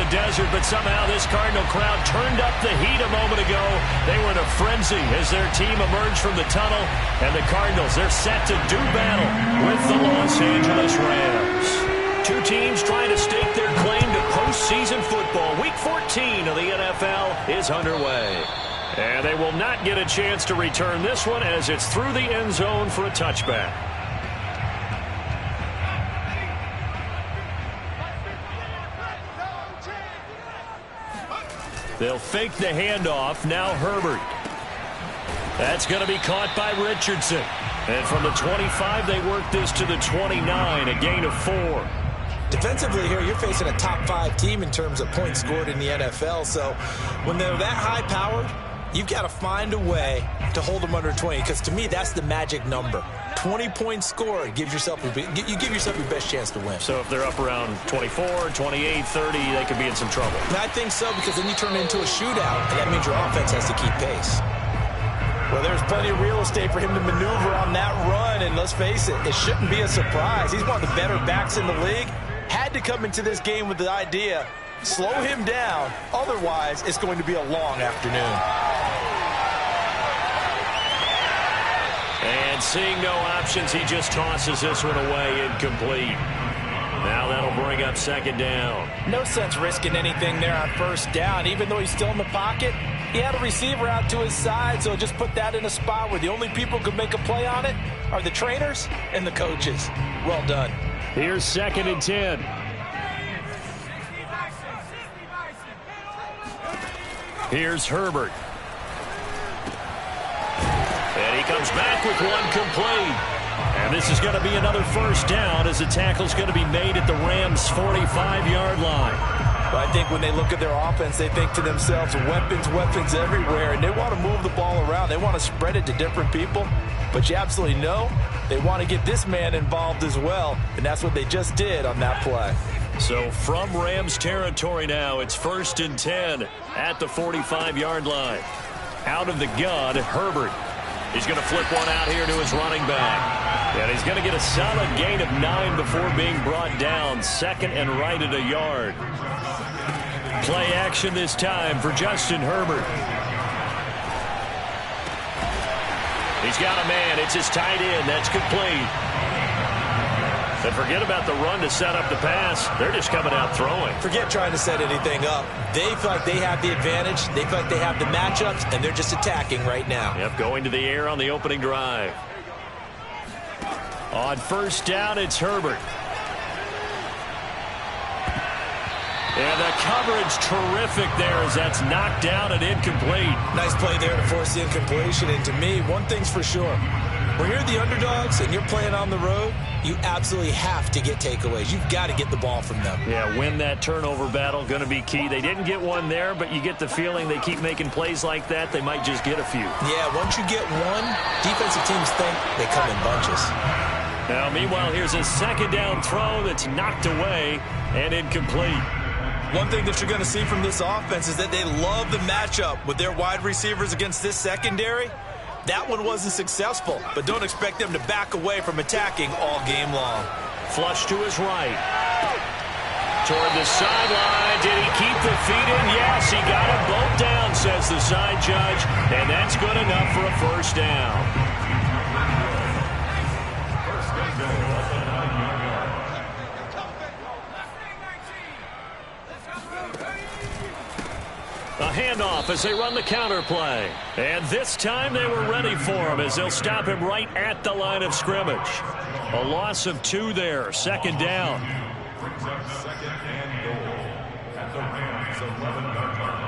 desert, but somehow this Cardinal crowd turned up the heat a moment ago. They were in a frenzy as their team emerged from the tunnel, and the Cardinals, they're set to do battle with the Los Angeles Rams. Two teams trying to stake their claim to postseason football. Week 14 of the NFL is underway. And they will not get a chance to return this one as it's through the end zone for a touchback. They'll fake the handoff. Now Herbert. That's going to be caught by Richardson. And from the 25, they work this to the 29, a gain of 4. Defensively here, you're facing a top 5 team in terms of points scored in the NFL. So when they're that high-powered, you've got to find a way to hold them under 20, because to me, that's the magic number. 20 points scored gives yourself you give yourself your best chance to win. So if they're up around 24, 28, 30, they could be in some trouble. And I think so, because then you turn it into a shootout, and that means your offense has to keep pace. Well, there's plenty of real estate for him to maneuver on that run, and let's face it, it shouldn't be a surprise. He's one of the better backs in the league. Had to come into this game with the idea, slow him down, otherwise it's going to be a long afternoon. And seeing no options, he just tosses this one away, incomplete. Now that'll bring up second down. No sense risking anything there on first down. Even though he's still in the pocket, he had a receiver out to his side, so just put that in a spot where the only people who can make a play on it are the trainers and the coaches. Well done. Here's second and 10. Here's Herbert. And he comes back with one complete. And this is going to be another first down as the tackle's going to be made at the Rams' 45-yard line. But I think when they look at their offense, they think to themselves, weapons, weapons everywhere, and they want to move the ball around. They want to spread it to different people. But you absolutely know they want to get this man involved as well, and that's what they just did on that play. So from Rams territory now, it's first and 10 at the 45-yard line. Out of the gun, Herbert. He's going to flip one out here to his running back. And he's going to get a solid gain of 9 before being brought down. Second and right at a yard. Play action this time for Justin Herbert. He's got a man. It's his tight end. That's complete. And forget about the run to set up the pass. They're just coming out throwing. Forget trying to set anything up. They feel like they have the advantage. They feel like they have the matchups, and they're just attacking right now. Yep, going to the air on the opening drive. On first down, it's Herbert. And the coverage terrific there as that's knocked down and incomplete. Nice play there to force the incompletion. And to me, one thing's for sure. When you're the underdogs and you're playing on the road, you absolutely have to get takeaways. You've got to get the ball from them. Yeah, win that turnover battle, going to be key. They didn't get one there, but you get the feeling they keep making plays like that, they might just get a few. Yeah, once you get one, defensive teams think they come in bunches. Now, meanwhile, here's a second down throw that's knocked away and incomplete. One thing that you're going to see from this offense is that they love the matchup with their wide receivers against this secondary. That one wasn't successful, but don't expect them to back away from attacking all game long. Flush to his right. Toward the sideline. Did he keep the feet in? Yes, he got them both down, says the side judge, and that's good enough for a first down. A handoff as they run the counter play. And this time they were ready for him as they'll stop him right at the line of scrimmage. A loss of 2 there. Second down. Brings up second and goal at the Rams 11-yard line.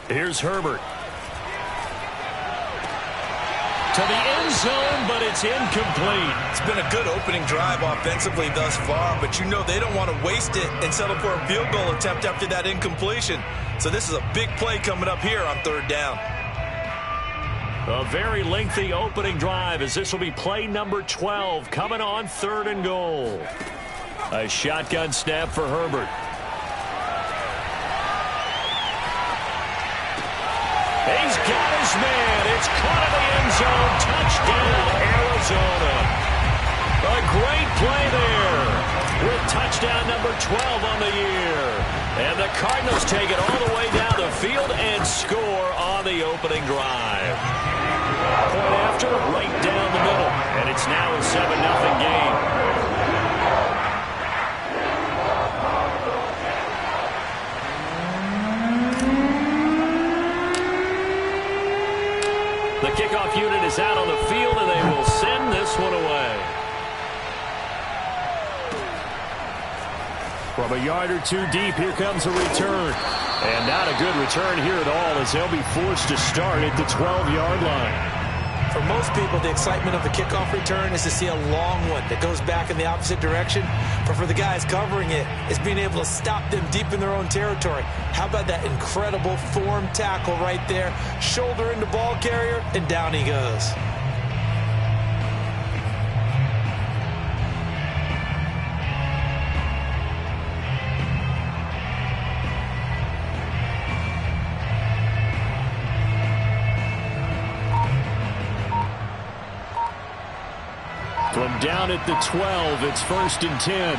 Here's Herbert. To the end zone, but it's incomplete. It's been a good opening drive offensively thus far, but you know they don't want to waste it and settle for a field goal attempt after that incompletion. So this is a big play coming up here on third down. A very lengthy opening drive as this will be play number 12 coming on third and goal. A shotgun snap for Herbert. He's got his man. It's caught in the end zone. Touchdown, Arizona. A great play there with touchdown number 12 on the year. And the Cardinals take it all the way down the field and score on the opening drive. Point after, right down the middle. And it's now a 7-0 game. The kickoff unit is out on the field, and they will send this one away. From a yard or two deep, here comes a return. And not a good return here at all, as they'll be forced to start at the 12-yard line. For most people, the excitement of the kickoff return is to see a long one that goes back in the opposite direction. But for the guys covering it, it's being able to stop them deep in their own territory. How about that incredible form tackle right there? Shoulder into ball carrier, and down he goes. From down at the 12, it's 1st and 10.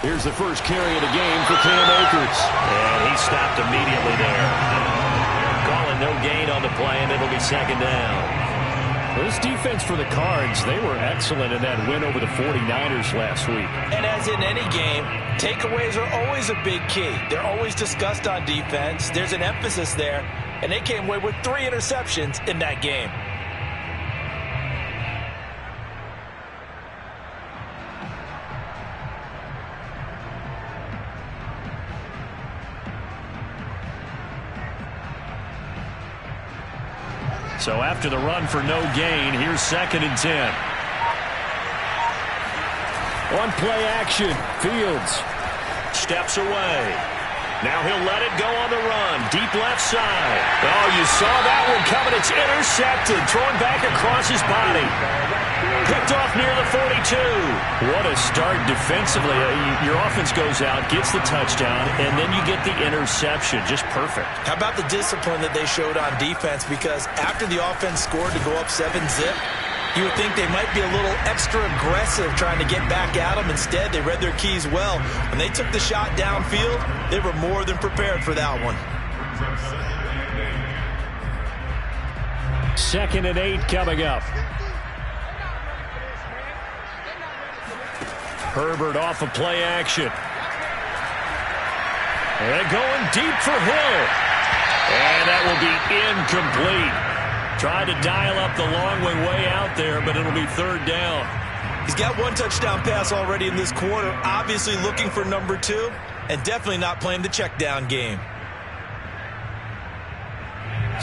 Here's the first carry of the game for Cam Akers. And he stopped immediately there. Calling no gain on the play, and it'll be 2nd down. This defense for the Cards, they were excellent in that win over the 49ers last week. And as in any game, takeaways are always a big key. They're always discussed on defense. There's an emphasis there. And they came away with 3 interceptions in that game. So after the run for no gain, here's 2nd and 10. On play action, Fields steps away. Now he'll let it go on the run. Deep left side. Oh, you saw that one coming. It's intercepted. Thrown back across his body. Picked off near the 42. What a start defensively. Your offense goes out, gets the touchdown, and then you get the interception. Just perfect. How about the discipline that they showed on defense? Because after the offense scored to go up 7-zip, you would think they might be a little extra aggressive trying to get back at them. Instead, they read their keys well. When they took the shot downfield, they were more than prepared for that one. 2nd and 8 coming up. Herbert off of play action. And going deep for Hill. And that will be incomplete. Tried to dial up the long way out there, but it'll be 3rd down. He's got 1 touchdown pass already in this quarter, obviously looking for number 2, and definitely not playing the check down game.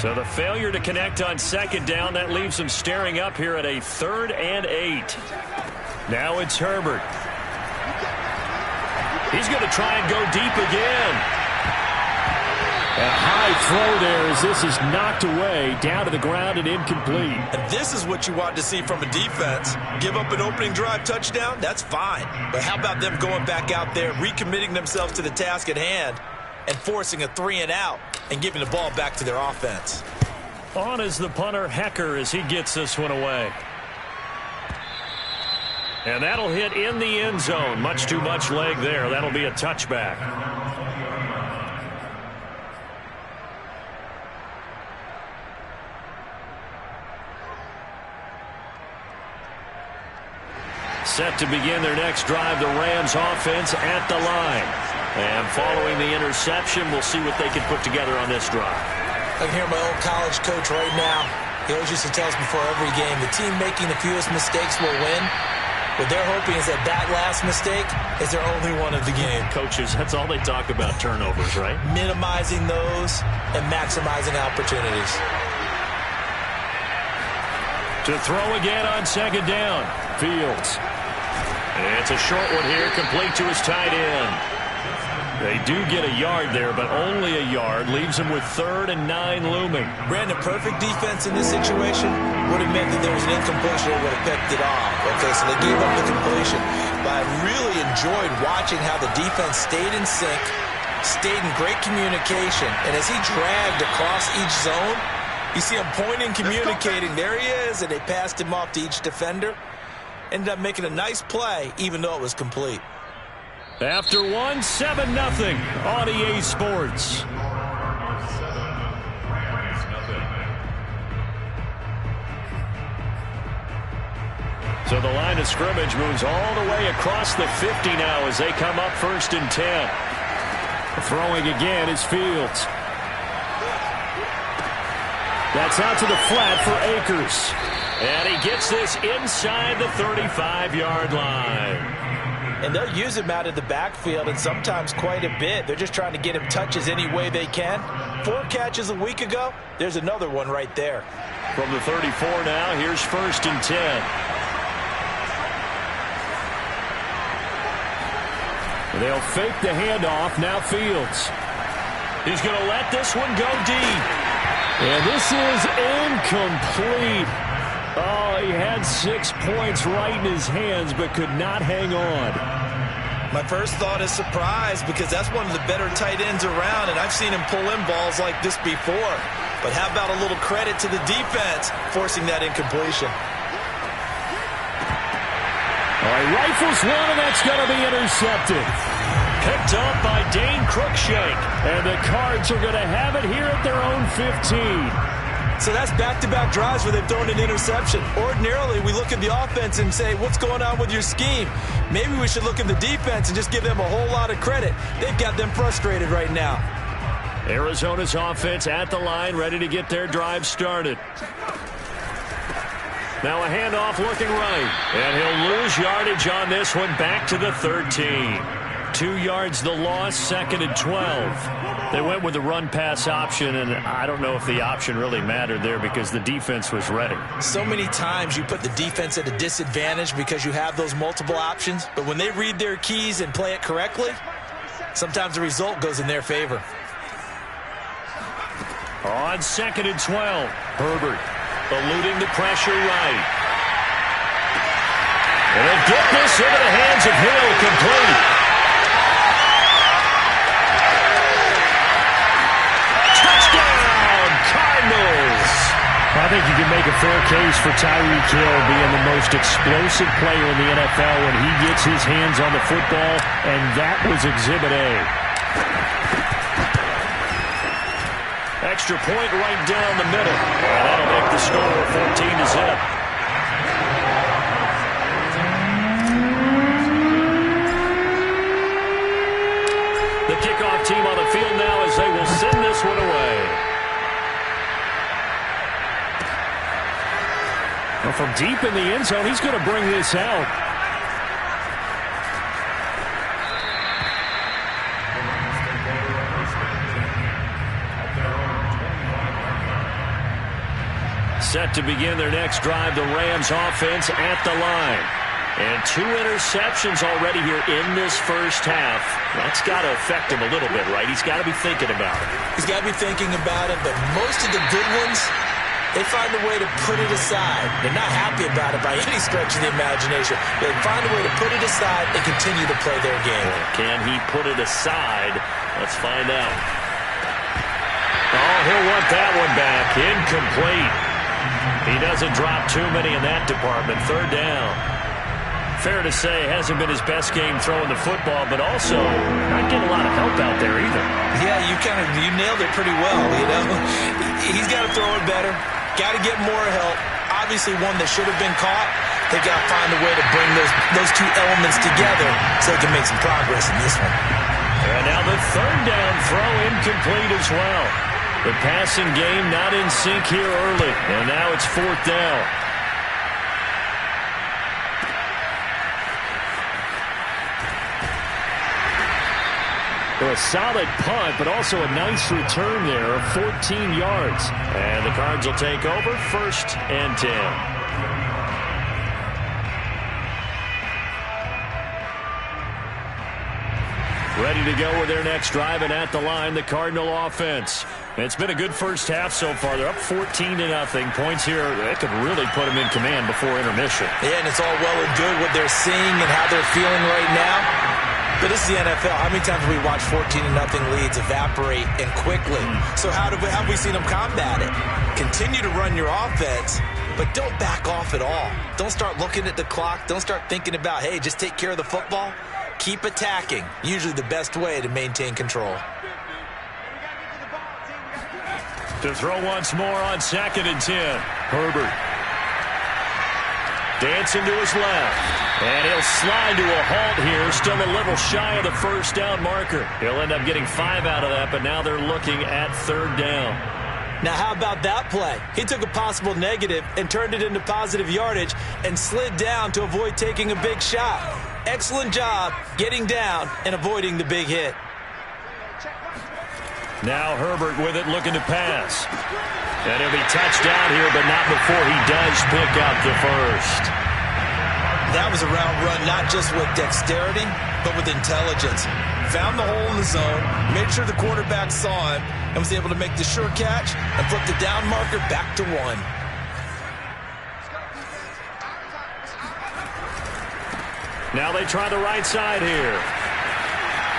So the failure to connect on 2nd down, that leaves him staring up here at a 3rd and 8. Now it's Herbert. He's going to try and go deep again. A high throw there as this is knocked away, down to the ground and incomplete. And this is what you want to see from a defense. Give up an opening drive touchdown, that's fine. But how about them going back out there, recommitting themselves to the task at hand, and forcing a 3-and-out and giving the ball back to their offense. On is the punter, Hecker, as he gets this one away. And that'll hit in the end zone. Much too much leg there. That'll be a touchback. Set to begin their next drive, the Rams offense at the line. And following the interception, we'll see what they can put together on this drive. I can hear my old college coach right now. He always used to tell us before every game, the team making the fewest mistakes will win. What they're hoping is that that last mistake is their only one of the game. Coaches, that's all they talk about, turnovers, right? Minimizing those and maximizing opportunities. To throw again on 2nd down, Fields. It's a short one here, complete to his tight end. They do get a yard there, but only a yard. Leaves him with 3rd and 9 looming. Brandon, perfect defense in this situation would have meant that there was an incompletion that would have picked it off. Okay, so they gave up the completion. But I really enjoyed watching how the defense stayed in sync, stayed in great communication. And as he dragged across each zone, you see him pointing, communicating. There he is, and they passed him off to each defender. Ended up making a nice play, even though it was complete. After 7-0 on EA Sports. So the line of scrimmage moves all the way across the 50 now as they come up 1st and 10. Throwing again is Fields. That's out to the flat for Akers. And he gets this inside the 35-yard line. And they'll use him out of the backfield, and sometimes quite a bit. They're just trying to get him touches any way they can. 4 catches a week ago. There's another one right there. From the 34 now, here's 1st and 10. They'll fake the handoff. Now Fields. He's going to let this one go deep. And this is incomplete. Oh, he had 6 points right in his hands, but could not hang on. My first thought is surprise, because that's one of the better tight ends around, and I've seen him pull in balls like this before. But how about a little credit to the defense forcing that incompletion? All right, rifles one, and that's going to be intercepted. Picked up by Dane Cruikshank, and the Cards are going to have it here at their own 15. So that's back-to-back drives where they've thrown an interception. Ordinarily, we look at the offense and say, what's going on with your scheme? Maybe we should look at the defense and just give them a whole lot of credit. They've got them frustrated right now. Arizona's offense at the line, ready to get their drive started. Now a handoff looking right. And he'll lose yardage on this one, back to the 13. 2 yards the loss, 2nd and 12. They went with the run-pass option, and I don't know if the option really mattered there because the defense was ready. So many times you put the defense at a disadvantage because you have those multiple options, but when they read their keys and play it correctly, sometimes the result goes in their favor. On 2nd and 12, Herbert eluding the pressure right. And they'll get this into the hands of Hill, complete. I think you can make a fair case for Tyreek Hill being the most explosive player in the NFL when he gets his hands on the football, and that was Exhibit A. Extra point right down the middle. And that'll make the score 14-0. The kickoff team on the field now as they will send this one away. Well, from deep in the end zone, he's going to bring this out. Set to begin their next drive, the Rams offense at the line. And 2 interceptions already here in this first half. That's got to affect him a little bit, right? He's got to be thinking about it. He's got to be thinking about it, but most of the good ones, they find a way to put it aside. They're not happy about it by any stretch of the imagination. They find a way to put it aside and continue to play their game. Can he put it aside? Let's find out. Oh, he'll want that one back. Incomplete. He doesn't drop too many in that department. 3rd down. Fair to say, hasn't been his best game throwing the football, but also not getting a lot of help out there either. Yeah, you nailed it pretty well, you know. He's got to throw it better. Got to get more help. Obviously one that should have been caught. They've got to find a way to bring those 2 elements together so they can make some progress in this one. And now the 3rd down throw incomplete as well. The passing game not in sync here early. And now it's 4th down. A solid punt, but also a nice return there of 14 yards. And the Cards will take over 1st and 10. Ready to go with their next drive, and at the line, the Cardinal offense. It's been a good first half so far. They're up 14-0. Points here, that could really put them in command before intermission. Yeah, and it's all well and good what they're seeing and how they're feeling right now. But But this is the NFL. How many times have we watched 14-0 leads evaporate and quickly? So how have we seen them combat it? Continue to run your offense, but don't back off at all. Don't start looking at the clock. Don't start thinking about, hey, just take care of the football. Keep attacking. Usually the best way to maintain control. To throw once more on 2nd and 10. Herbert. Dancing to his left. And he'll slide to a halt here. Still a little shy of the first down marker. He'll end up getting 5 out of that, but now they're looking at 3rd down. Now, how about that play? He took a possible negative and turned it into positive yardage and slid down to avoid taking a big shot. Excellent job getting down and avoiding the big hit. Now Herbert with it, looking to pass. And he'll be touched down here, but not before he does pick up the first. That was a route run, not just with dexterity, but with intelligence. Found the hole in the zone, made sure the quarterback saw him, and was able to make the sure catch and flip the down marker back to 1. Now they try the right side here.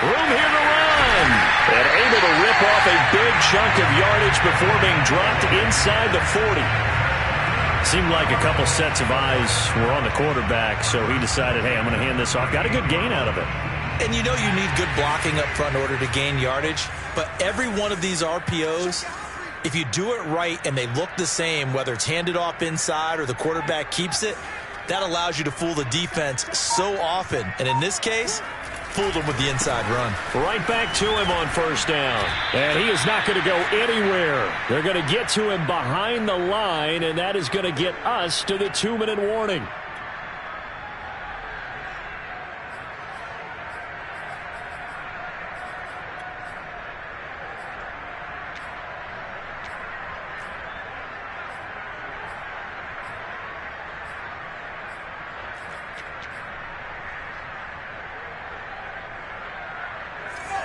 Room here to run. And able to rip off a big chunk of yardage before being dropped inside the 40. Seemed like a couple sets of eyes were on the quarterback, so he decided, hey, I'm going to hand this off. Got a good gain out of it. And you know you need good blocking up front in order to gain yardage, but every one of these RPOs, if you do it right and they look the same, whether it's handed off inside or the quarterback keeps it, that allows you to fool the defense so often. And in this case, fooled him with the inside run. Right back to him on 1st down. And he is not going to go anywhere. They're going to get to him behind the line, and that is going to get us to the 2-minute warning.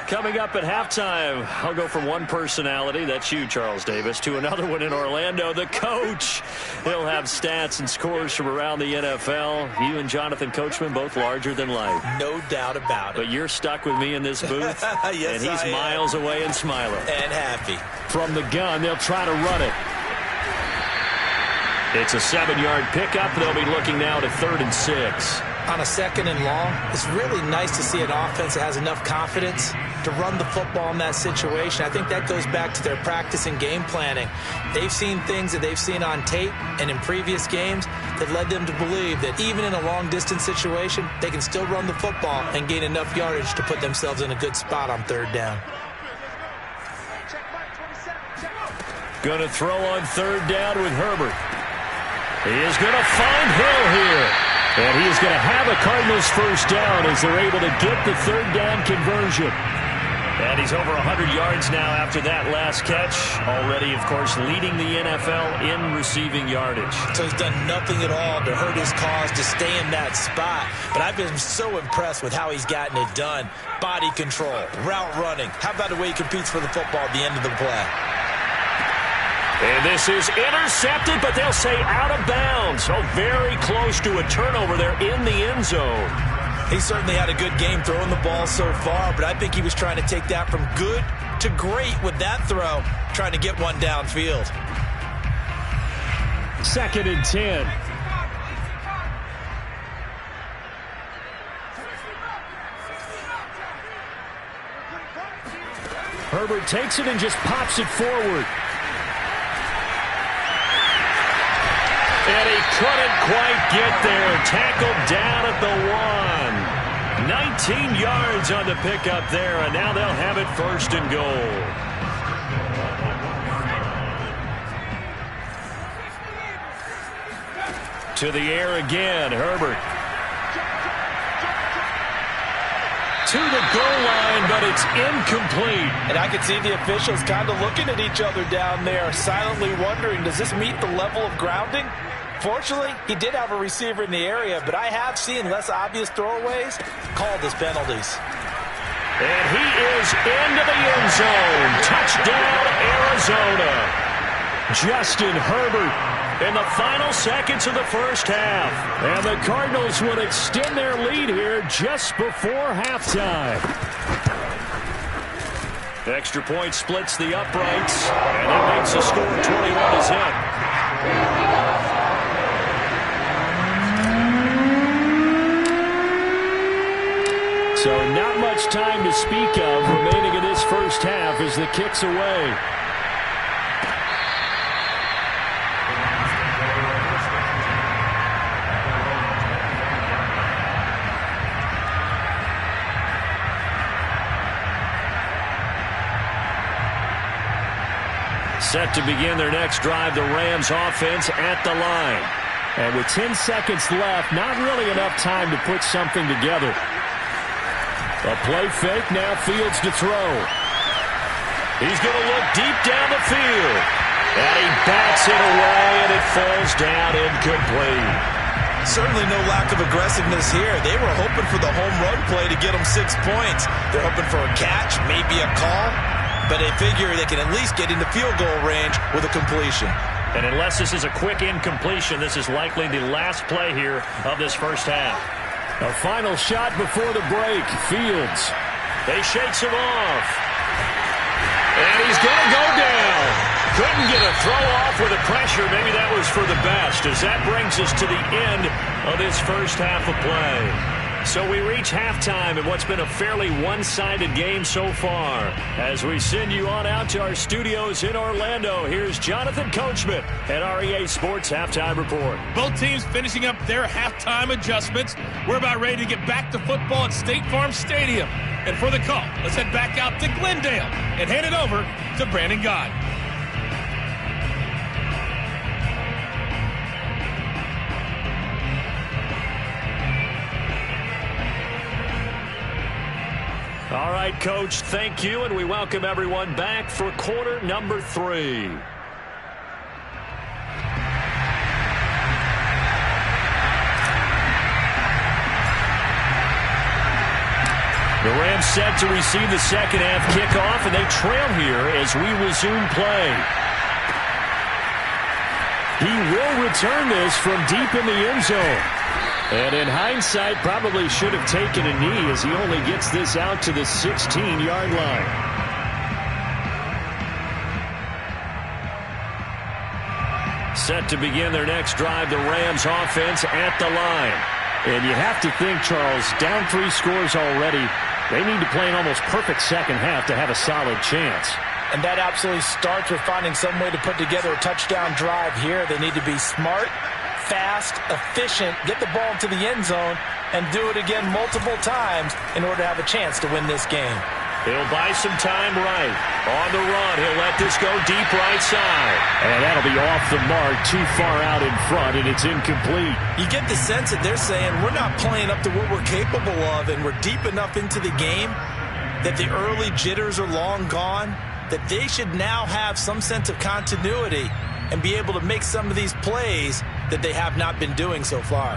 Coming up at halftime, I'll go from one personality, that's you, Charles Davis, to another one in Orlando, the coach. He'll have stats and scores from around the NFL. You and Jonathan Coachman, both larger than life. No doubt about it. But you're stuck with me in this booth, yes, and he's miles away and smiling. And happy. From the gun, they'll try to run it. It's a 7-yard pickup. They'll be looking now to 3rd and 6. On a 2nd and long, it's really nice to see an offense that has enough confidence to run the football in that situation. I think that goes back to their practice and game planning. They've seen things that they've seen on tape and in previous games that led them to believe that even in a long-distance situation, they can still run the football and gain enough yardage to put themselves in a good spot on 3rd down. Going to throw on 3rd down with Herbert. He is going to find Hill here. And he is going to have a Cardinals 1st down as they're able to get the 3rd down conversion. And he's over 100 yards now after that last catch. Already, of course, leading the NFL in receiving yardage. So he's done nothing at all to hurt his cause to stay in that spot. But I've been so impressed with how he's gotten it done. Body control, route running. How about the way he competes for the football at the end of the play? And this is intercepted, but they'll say out of bounds. So very close to a turnover there in the end zone. He certainly had a good game throwing the ball so far, but I think he was trying to take that from good to great with that throw, trying to get one downfield. 2nd and 10. Herbert takes it and just pops it forward. And he couldn't quite get there. Tackled down at the 1. 19 yards on the pickup there, and now they'll have it 1st and goal. To the air again, Herbert. To the goal line, but it's incomplete. And I could see the officials kind of looking at each other down there, silently wondering, does this meet the level of grounding? Fortunately, he did have a receiver in the area, but I have seen less obvious throwaways called as penalties. And he is into the end zone. Touchdown, Arizona. Justin Herbert in the final seconds of the first half. And the Cardinals will extend their lead here just before halftime. Extra point splits the uprights, and it makes the score 21-10. So not much time to speak of remaining in this first half as the kick's away. Set to begin their next drive, the Rams offense at the line. And with 10 seconds left, not really enough time to put something together. A play fake, now Fields to throw. He's going to look deep down the field. And he bats it away, and it falls down incomplete. Certainly no lack of aggressiveness here. They were hoping for the home run play to get them 6 points. They're hoping for a catch, maybe a call. But they figure they can at least get into field goal range with a completion. And unless this is a quick incompletion, this is likely the last play here of this first half. A final shot before the break. Fields. They shakes him off. And he's going to go down. Couldn't get a throw off with the pressure. Maybe that was for the best, as that brings us to the end of this first half of play. So we reach halftime in what's been a fairly one-sided game so far. As we send you on out to our studios in Orlando, here's Jonathan Coachman at REA Sports Halftime Report. Both teams finishing up their halftime adjustments. We're about ready to get back to football at State Farm Stadium. And for the call, let's head back out to Glendale and hand it over to Brandon God. All right, Coach, thank you, and we welcome everyone back for quarter number 3. The Rams set to receive the second half kickoff, and they trail here as we resume play. He will return this from deep in the end zone. And in hindsight, probably should have taken a knee as he only gets this out to the 16-yard line. Set to begin their next drive, the Rams offense at the line. And you have to think, Charles, down 3 scores already. They need to play an almost perfect second half to have a solid chance. And that absolutely starts with finding some way to put together a touchdown drive here. They need to be smart, fast, efficient, get the ball into the end zone, and do it again multiple times in order to have a chance to win this game. He'll buy some time right. On the run, he'll let this go deep right side. And that'll be off the mark, too far out in front, and it's incomplete. You get the sense that they're saying we're not playing up to what we're capable of, and we're deep enough into the game that the early jitters are long gone, that they should now have some sense of continuity and be able to make some of these plays that they have not been doing so far.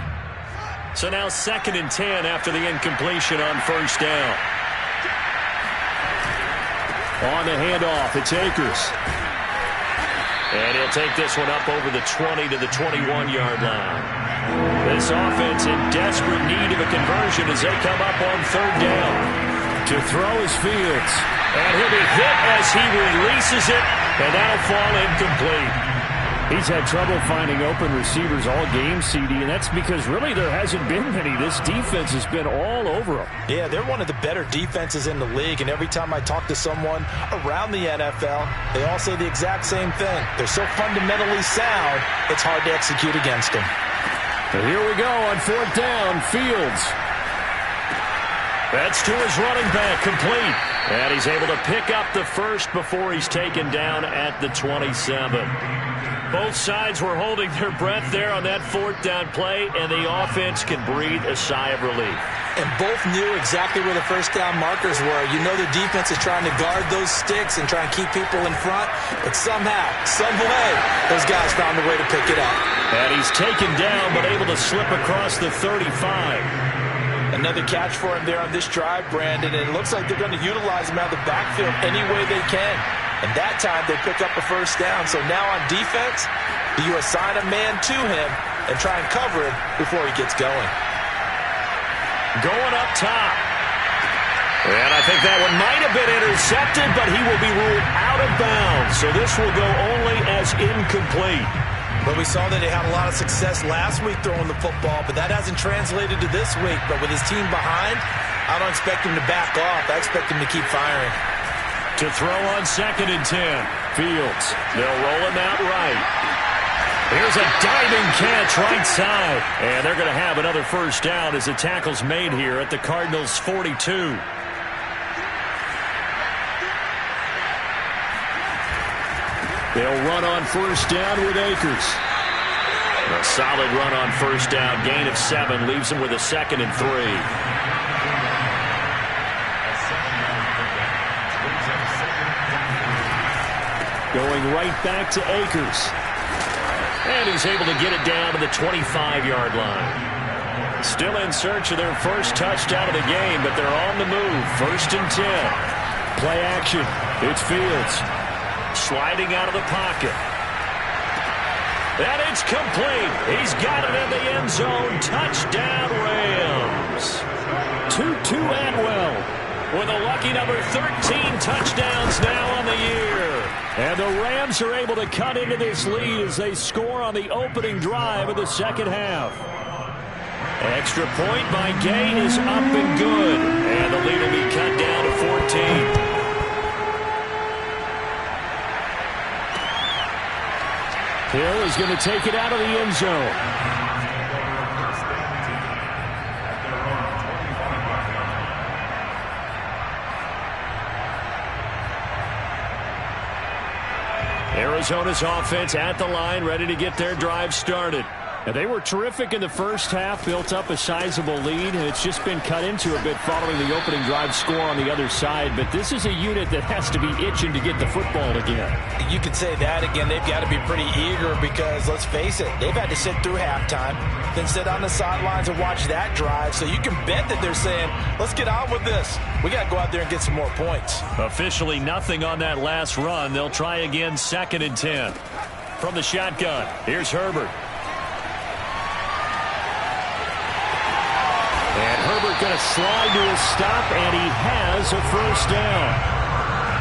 So now 2nd and 10 after the incompletion on first down. On the handoff, it's Akers. And he'll take this one up over the 20 to the 21-yard line. This offense in desperate need of a conversion as they come up on 3rd down. To throw is Fields. And he'll be hit as he releases it, and that'll fall incomplete. He's had trouble finding open receivers all game, CD, and that's because really there hasn't been many. This defense has been all over them. Yeah, they're one of the better defenses in the league, and every time I talk to someone around the NFL, they all say the exact same thing. They're so fundamentally sound, it's hard to execute against them. And here we go on 4th down, Fields. That's to his running back, complete. And he's able to pick up the first before he's taken down at the 27. Both sides were holding their breath there on that 4th down play, and the offense can breathe a sigh of relief. And both knew exactly where the first down markers were. You know the defense is trying to guard those sticks and try and keep people in front, but somehow, some way, those guys found a way to pick it up. And he's taken down, but able to slip across the 35. Another catch for him there on this drive, Brandon, and it looks like they're going to utilize him out of the backfield any way they can. And that time they pick up a first down. So now on defense, Do you assign a man to him and try and cover him before he gets going? Going up top. And I think that one might have been intercepted, but he will be ruled out of bounds. So this will go only as incomplete. But we saw that he had a lot of success last week throwing the football, but that hasn't translated to this week. But with his team behind, I don't expect him to back off. I expect him to keep firing. To throw on 2nd and 10. Fields. They'll roll him out right. Here's a diving catch right side. And they're going to have another first down as the tackle's made here at the Cardinals' 42. They'll run on first down with Akers. A solid run on first down. Gain of 7 leaves them with a 2nd and 3. Going right back to Akers. And he's able to get it down to the 25-yard line. Still in search of their first touchdown of the game, but they're on the move. 1st and 10. Play action. It's Fields. Sliding out of the pocket. And it's complete. He's got it in the end zone. Touchdown, Rams. Tutu Atwell with a lucky number 13 touchdowns now on the year. And the Rams are able to cut into this lead as they score on the opening drive of the second half. Extra point by Gay is up and good. And the lead will be cut down to 14. Hill is going to take it out of the end zone. Arizona's offense at the line, ready to get their drive started. And they were terrific in the first half, built up a sizable lead, and it's just been cut into a bit following the opening drive score on the other side. But this is a unit that has to be itching to get the football again. You could say that again. They've got to be pretty eager because, let's face it, they've had to sit through halftime, then sit on the sidelines and watch that drive. So you can bet that they're saying, let's get on with this. We got to go out there and get some more points. Officially nothing on that last run. They'll try again 2nd and 10. From the shotgun, here's Herbert. And Herbert going to slide to a stop, and he has a first down.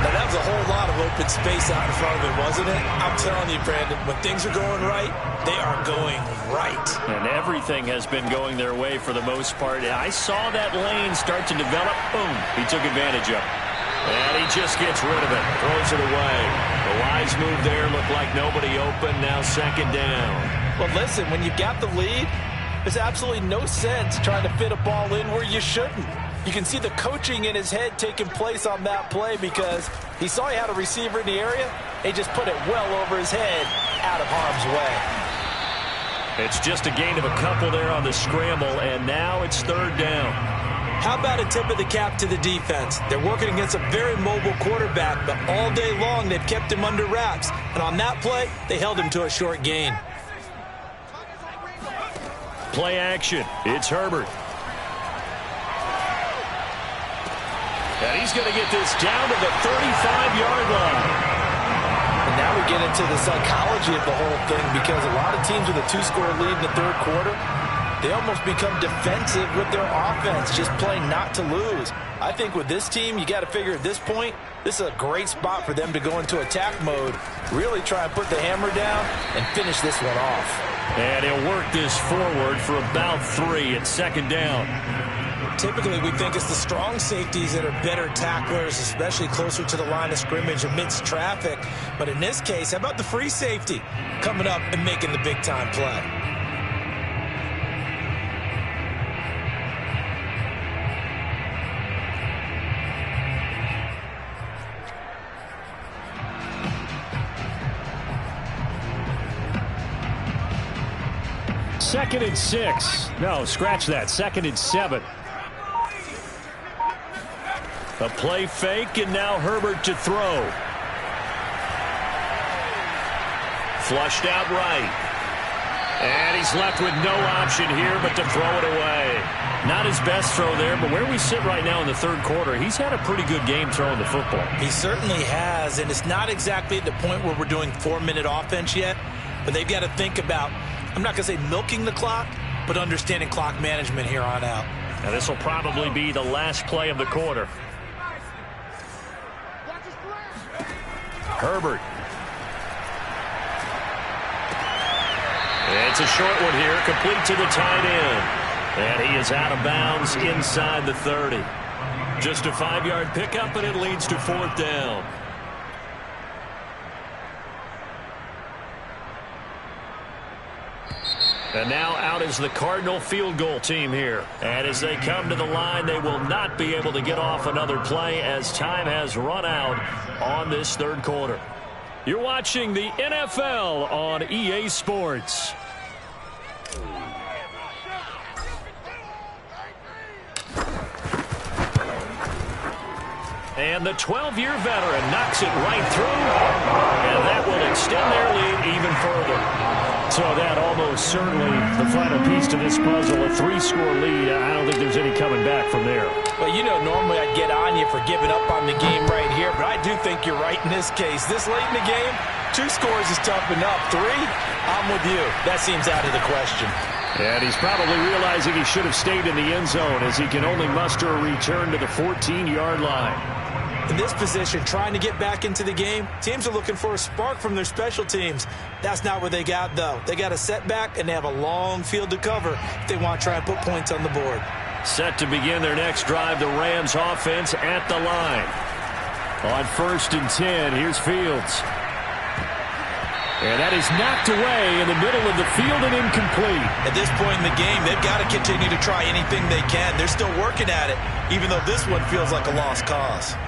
Now, that was a whole lot of open space out in front of him, wasn't it? I'm telling you, Brandon, when things are going right, they are going right. And everything has been going their way for the most part. I saw that lane start to develop. Boom. He took advantage of it. And he just gets rid of it. Throws it away. The wise move there looked like nobody open. Now 2nd down. Well, listen, when you've got the lead, there's absolutely no sense trying to fit a ball in where you shouldn't. You can see the coaching in his head taking place on that play because he saw he had a receiver in the area. He just put it well over his head out of harm's way. It's just a gain of a couple there on the scramble, and now it's 3rd down. How about a tip of the cap to the defense? They're working against a very mobile quarterback, but all day long they've kept him under wraps. And on that play, they held him to a short gain. Play action. It's Herbert. And he's going to get this down to the 35-yard line. And now we get into the psychology of the whole thing because a lot of teams with a 2-score lead in the 3rd quarter, they almost become defensive with their offense, just playing not to lose. I think with this team, you got to figure at this point, this is a great spot for them to go into attack mode, really try and put the hammer down and finish this one off. And he'll work this forward for about 3 at 2nd down. Typically, we think it's the strong safeties that are better tacklers, especially closer to the line of scrimmage amidst traffic. But in this case, how about the free safety coming up and making the big-time play? Second and 6. No, scratch that. 2nd and 7. A play fake, and now Herbert to throw. Flushed out right. And he's left with no option here but to throw it away. Not his best throw there, but where we sit right now in the 3rd quarter, he's had a pretty good game throwing the football. He certainly has, and it's not exactly at the point where we're doing 4-minute offense yet. But they've got to think about, I'm not going to say milking the clock, but understanding clock management here on out. Now this will probably be the last play of the quarter. Herbert. It's a short one here, complete to the tight end. And he is out of bounds inside the 30. Just a 5-yard pickup, and it leads to 4th down. And now out is the Cardinal field goal team here. And as they come to the line, they will not be able to get off another play as time has run out on this 3rd quarter. You're watching the NFL on EA Sports. And the 12-year veteran knocks it right through, and that will extend their lead even further. So that almost certainly the final piece to this puzzle, a 3-score lead. I don't think there's any coming back from there. Well, you know, normally I'd get on you for giving up on the game right here, but I do think you're right in this case. This late in the game, 2 scores is tough enough. 3, I'm with you. That seems out of the question. And he's probably realizing he should have stayed in the end zone as he can only muster a return to the 14-yard line. In this position, trying to get back into the game, teams are looking for a spark from their special teams. That's not what they got, though. They got a setback, and they have a long field to cover if they want to try and put points on the board. Set to begin their next drive, the Rams offense at the line. On 1st and 10, here's Fields. And that is knocked away in the middle of the field and incomplete. At this point in the game, they've got to continue to try anything they can. They're still working at it, even though this one feels like a lost cause.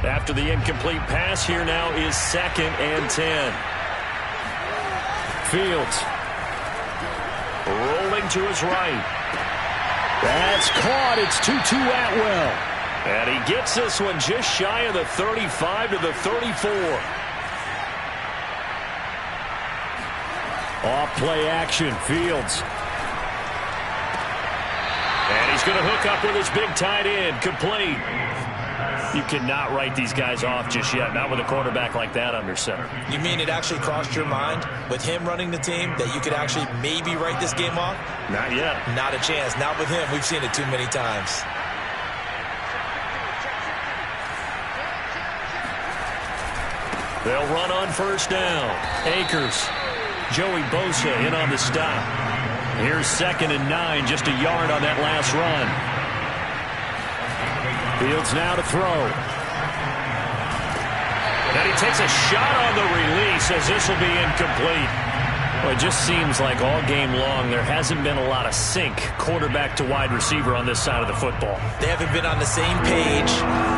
After the incomplete pass, here now is 2nd and 10. Fields rolling to his right. That's caught. It's 2-2 Atwell. And he gets this one just shy of the 35 to the 34. Off play action, Fields. And he's going to hook up with his big tight end, complete. You cannot write these guys off just yet, not with a quarterback like that under center. You mean it actually crossed your mind with him running the team that you could actually maybe write this game off? Not yet. Not a chance. Not with him. We've seen it too many times. They'll run on 1st down. Akers. Joey Bosa in on the stop. Here's 2nd and 9, just a yard on that last run. Fields now to throw. And he takes a shot on the release as this will be incomplete. Well, it just seems like all game long there hasn't been a lot of sync quarterback to wide receiver on this side of the football. They haven't been on the same page,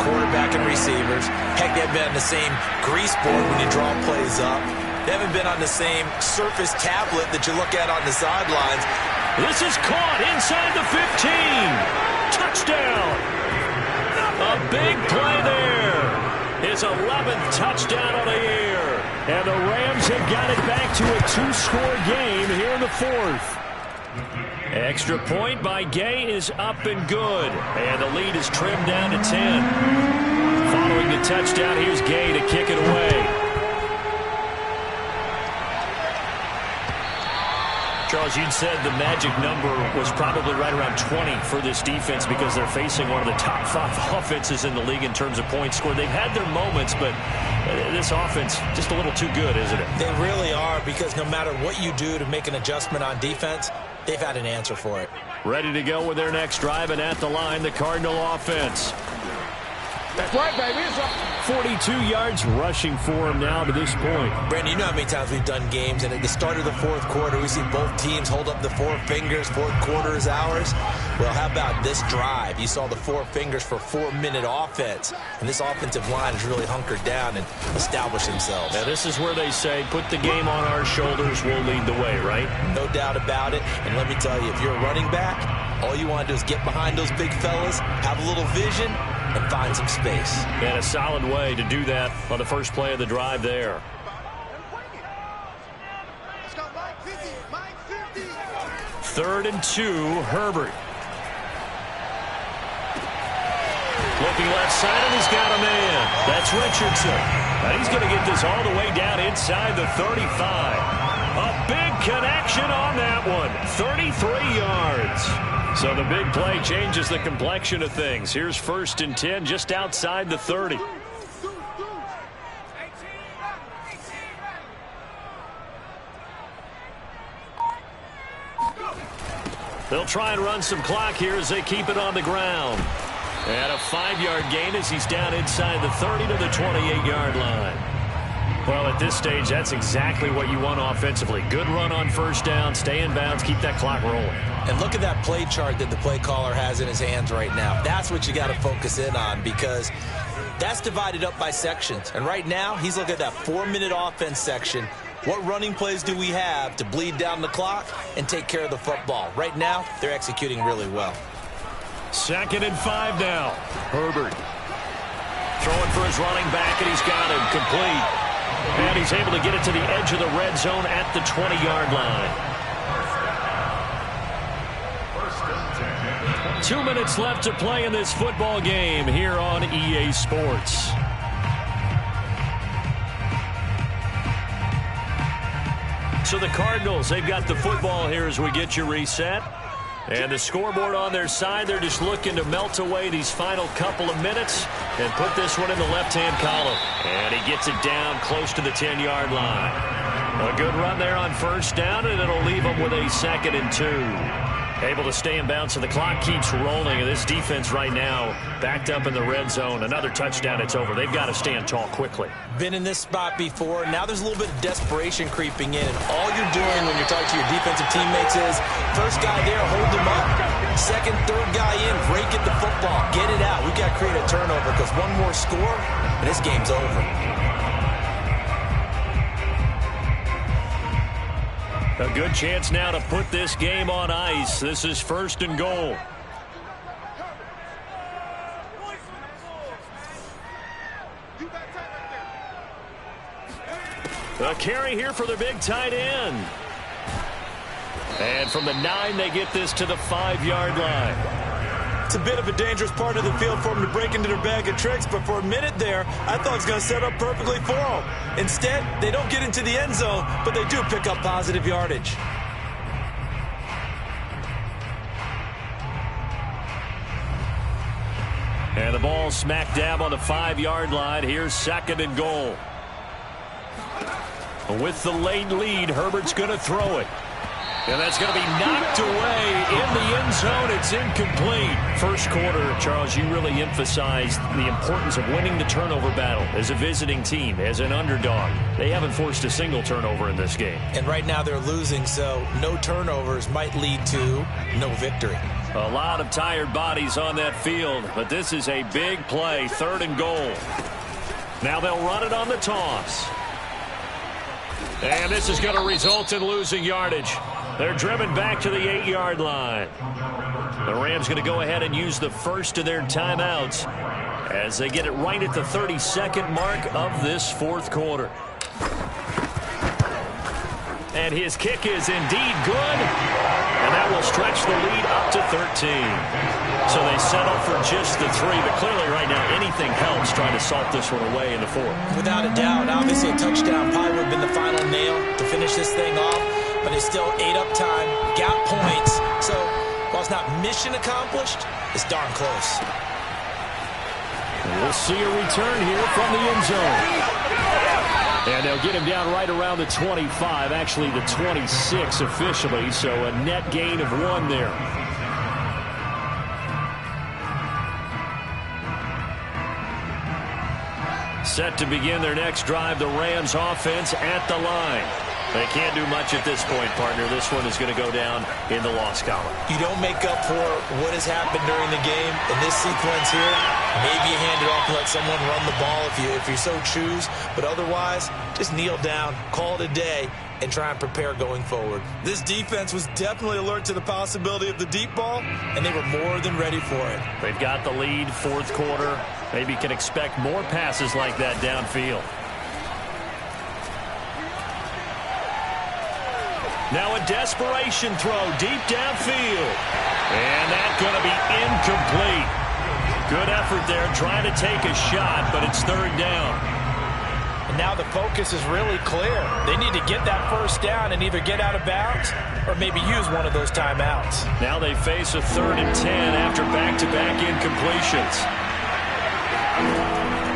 quarterback and receivers. Heck, they haven't been on the same grease board when you draw plays up. They haven't been on the same Surface tablet that you look at on the sidelines. This is caught inside the 15. Touchdown. A big play there. His 11th touchdown on the year. And the Rams have got it back to a 2-score game here in the 4th. Extra point by Gay is up and good. And the lead is trimmed down to 10. Following the touchdown, here's Gay to kick it away. Charles, you'd said the magic number was probably right around 20 for this defense because they're facing one of the top 5 offenses in the league in terms of points scored. They've had their moments, but this offense just a little too good, isn't it? They really are, because no matter what you do to make an adjustment on defense, they've had an answer for it. Ready to go with their next drive, and at the line, the Cardinal offense. That's right, baby. It's up. 42 yards rushing for him now to this point. Brandon, you know how many times we've done games, and at the start of the 4th quarter, we see both teams hold up the 4 fingers, 4th quarter is ours. Well, how about this drive? You saw the 4 fingers for 4-minute offense, and this offensive line has really hunkered down and established themselves. Now, this is where they say, put the game on our shoulders, we'll lead the way, right? No doubt about it, and let me tell you, if you're a running back, all you want to do is get behind those big fellas, have a little vision, and find some space. And a solid way to do that on the first play of the drive there. Let's go, Mike 50, Mike 50. 3rd and 2, Herbert. Looking left side, and he's got a man. That's Richardson. And he's going to get this all the way down inside the 35. A big connection on that one. 33 yards. So the big play changes the complexion of things. Here's 1st and 10 just outside the 30. They'll try and run some clock here as they keep it on the ground. And a 5-yard gain as he's down inside the 30 to the 28-yard line. Well, at this stage, that's exactly what you want offensively. Good run on 1st down, stay in bounds, keep that clock rolling. And look at that play chart that the play caller has in his hands right now. That's what you got to focus in on, because that's divided up by sections. And right now, he's looking at that 4-minute offense section. What running plays do we have to bleed down the clock and take care of the football? Right now, they're executing really well. 2nd and 5 now. Herbert throwing for his running back, and he's got him complete. And he's able to get it to the edge of the red zone at the 20-yard line. 2 minutes left to play in this football game here on EA Sports. So the Cardinals, they've got the football here as we get you reset. And the scoreboard on their side, they're just looking to melt away these final couple of minutes and put this one in the left-hand column. And he gets it down close to the 10-yard line. A good run there on 1st down, and it'll leave them with a 2nd and 2. Able to stay in bounds, so the clock keeps rolling. And this defense right now backed up in the red zone. Another touchdown, it's over. They've got to stand tall quickly. Been in this spot before. Now there's a little bit of desperation creeping in. And all you're doing when you're talking to your defensive teammates is, 1st guy there, hold him up. 2nd, 3rd guy in, break at the football. Get it out. We've got to create a turnover, because one more score, and this game's over. A good chance now to put this game on ice. This is 1st and goal. A carry here for the big tight end. And from the 9, they get this to the 5-yard line. It's a bit of a dangerous part of the field for them to break into their bag of tricks, but for a minute there, I thought it was going to set up perfectly for them. Instead, they don't get into the end zone, but they do pick up positive yardage. And the ball smack dab on the 5-yard line. Here's 2nd and goal. With the late lead, Herbert's going to throw it. And that's going to be knocked away in the end zone. It's incomplete. 1st quarter, Charles, you really emphasized the importance of winning the turnover battle as a visiting team, as an underdog. They haven't forced a single turnover in this game. And right now they're losing, so no turnovers might lead to no victory. A lot of tired bodies on that field, but this is a big play. 3rd and goal. Now they'll run it on the toss. And this is going to result in losing yardage. They're driven back to the 8-yard line. The Rams going to go ahead and use the first of their timeouts as they get it right at the 32nd mark of this 4th quarter. And his kick is indeed good. And that will stretch the lead up to 13. So they settle for just the 3. But clearly right now anything helps trying to salt this one away in the 4th. Without a doubt. Obviously a touchdown probably would have been the final nail to finish this thing off. But it's still ate up time, got points. So while it's not mission accomplished, it's darn close. And we'll see a return here from the end zone. And they'll get him down right around the 25, actually the 26 officially, so a net gain of 1 there. Set to begin their next drive, the Rams offense at the line. They can't do much at this point, partner. This one is going to go down in the loss column. You don't make up for what has happened during the game. In this sequence here, maybe you hand it off and let someone run the ball if you so choose. But otherwise, just kneel down, call it a day, and try and prepare going forward. This defense was definitely alert to the possibility of the deep ball, and they were more than ready for it. They've got the lead, 4th quarter. Maybe can expect more passes like that downfield. Now a desperation throw deep downfield. And that's going to be incomplete. Good effort there trying to take a shot, but it's third down. And now the focus is really clear. They need to get that first down and either get out of bounds or maybe use one of those timeouts. Now they face a 3rd and 10 after back-to-back incompletions.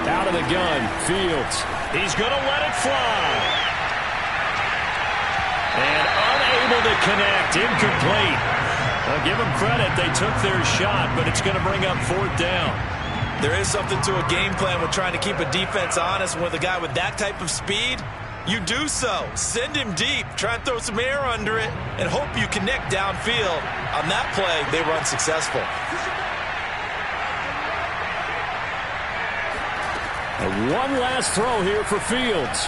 Out of the gun, Fields. He's going to let it fly. And unable to connect, incomplete. I'll give them credit. They took their shot, but it's going to bring up 4th down. There is something to a game plan with trying to keep a defense honest. With a guy with that type of speed, you do so. Send him deep. Try and throw some air under it and hope you connect downfield. On that play, they were unsuccessful. And one last throw here for Fields.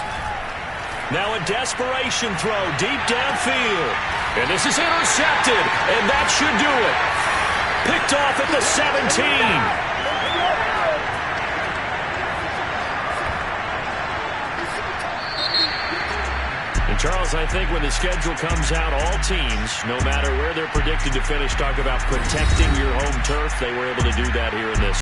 Now a desperation throw deep downfield. And this is intercepted, and that should do it. Picked off at the 17. And Charles, I think when the schedule comes out, all teams, no matter where they're predicted to finish, talk about protecting your home turf. They were able to do that here in this.